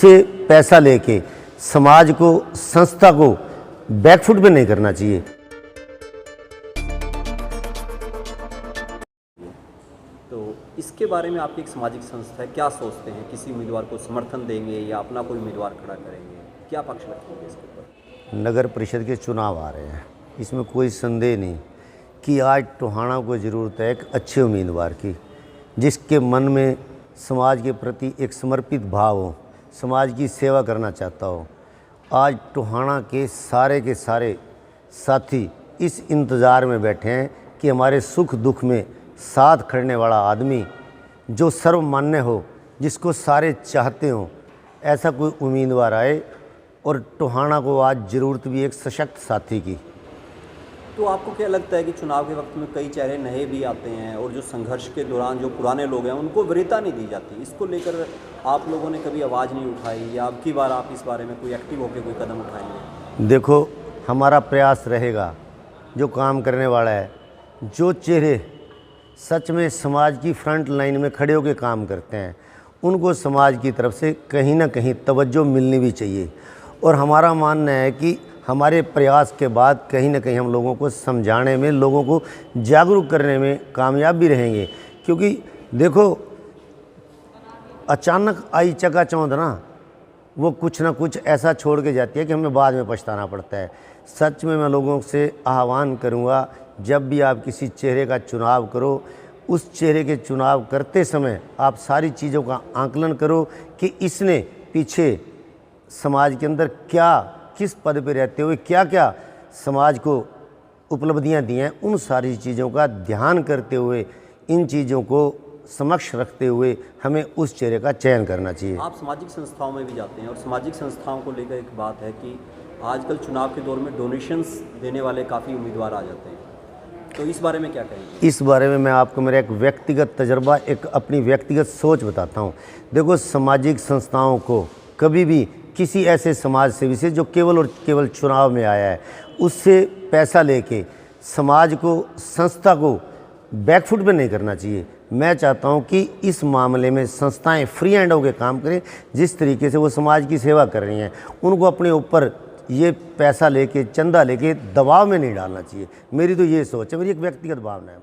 उससे पैसा लेके समाज को, संस्था को बैकफुट पे नहीं करना चाहिए। तो इसके बारे में आपकी एक सामाजिक संस्था है, क्या सोचते हैं? किसी उम्मीदवार को समर्थन देंगे या अपना कोई उम्मीदवार खड़ा करेंगे? क्या पक्ष रखेंगे इसके ऊपर? नगर परिषद के चुनाव आ रहे हैं, इसमें कोई संदेह नहीं कि आज टोहाना को ज़रूरत है एक अच्छे उम्मीदवार की, जिसके मन में समाज के प्रति एक समर्पित भाव हो, समाज की सेवा करना चाहता हो। आज टोहाना के सारे साथी इस इंतज़ार में बैठे हैं कि हमारे सुख दुख में साथ खड़ने वाला आदमी जो सर्वमान्य हो, जिसको सारे चाहते हों, ऐसा कोई उम्मीदवार आए। और टोहाना को आज ज़रूरत भी एक सशक्त साथी की। तो आपको क्या लगता है कि चुनाव के वक्त में कई चेहरे नए भी आते हैं और जो संघर्ष के दौरान जो पुराने लोग हैं उनको वरीयता नहीं दी जाती, इसको लेकर आप लोगों ने कभी आवाज़ नहीं उठाई या अब की बार आप इस बारे में कोई एक्टिव होकर कोई कदम उठाएंगे? देखो, हमारा प्रयास रहेगा, जो काम करने वाला है, जो चेहरे सच में समाज की फ्रंट लाइन में खड़े होकर काम करते हैं, उनको समाज की तरफ से कहीं ना कहीं तवज्जो मिलनी भी चाहिए। और हमारा मानना है कि हमारे प्रयास के बाद कहीं ना कहीं हम लोगों को समझाने में, लोगों को जागरूक करने में कामयाब भी रहेंगे। क्योंकि देखो, अचानक आई चकाचौंध ना, वो कुछ ना कुछ ऐसा छोड़ के जाती है कि हमें बाद में पछताना पड़ता है। सच में मैं लोगों से आह्वान करूँगा, जब भी आप किसी चेहरे का चुनाव करो, उस चेहरे के चुनाव करते समय आप सारी चीज़ों का आंकलन करो कि इसने पीछे समाज के अंदर क्या, किस पद पे रहते हुए क्या क्या समाज को उपलब्धियां दी हैं। उन सारी चीज़ों का ध्यान करते हुए, इन चीज़ों को समक्ष रखते हुए हमें उस चेहरे का चयन करना चाहिए। आप सामाजिक संस्थाओं में भी जाते हैं और सामाजिक संस्थाओं को लेकर एक बात है कि आजकल चुनाव के दौर में डोनेशंस देने वाले काफ़ी उम्मीदवार आ जाते हैं, तो इस बारे में क्या कहेंगे? इस बारे में मैं आपको मेरा एक व्यक्तिगत तजर्बा, एक अपनी व्यक्तिगत सोच बताता हूँ। देखो, सामाजिक संस्थाओं को कभी भी किसी ऐसे समाज सेवी से जो केवल और केवल चुनाव में आया है, उससे पैसा लेके समाज को, संस्था को बैकफुट पे नहीं करना चाहिए। मैं चाहता हूं कि इस मामले में संस्थाएं फ्री हैंड होकर काम करें। जिस तरीके से वो समाज की सेवा कर रही हैं, उनको अपने ऊपर ये पैसा लेके, चंदा लेके दबाव में नहीं डालना चाहिए। मेरी तो ये सोच है, मेरी एक व्यक्तिगत भावना है।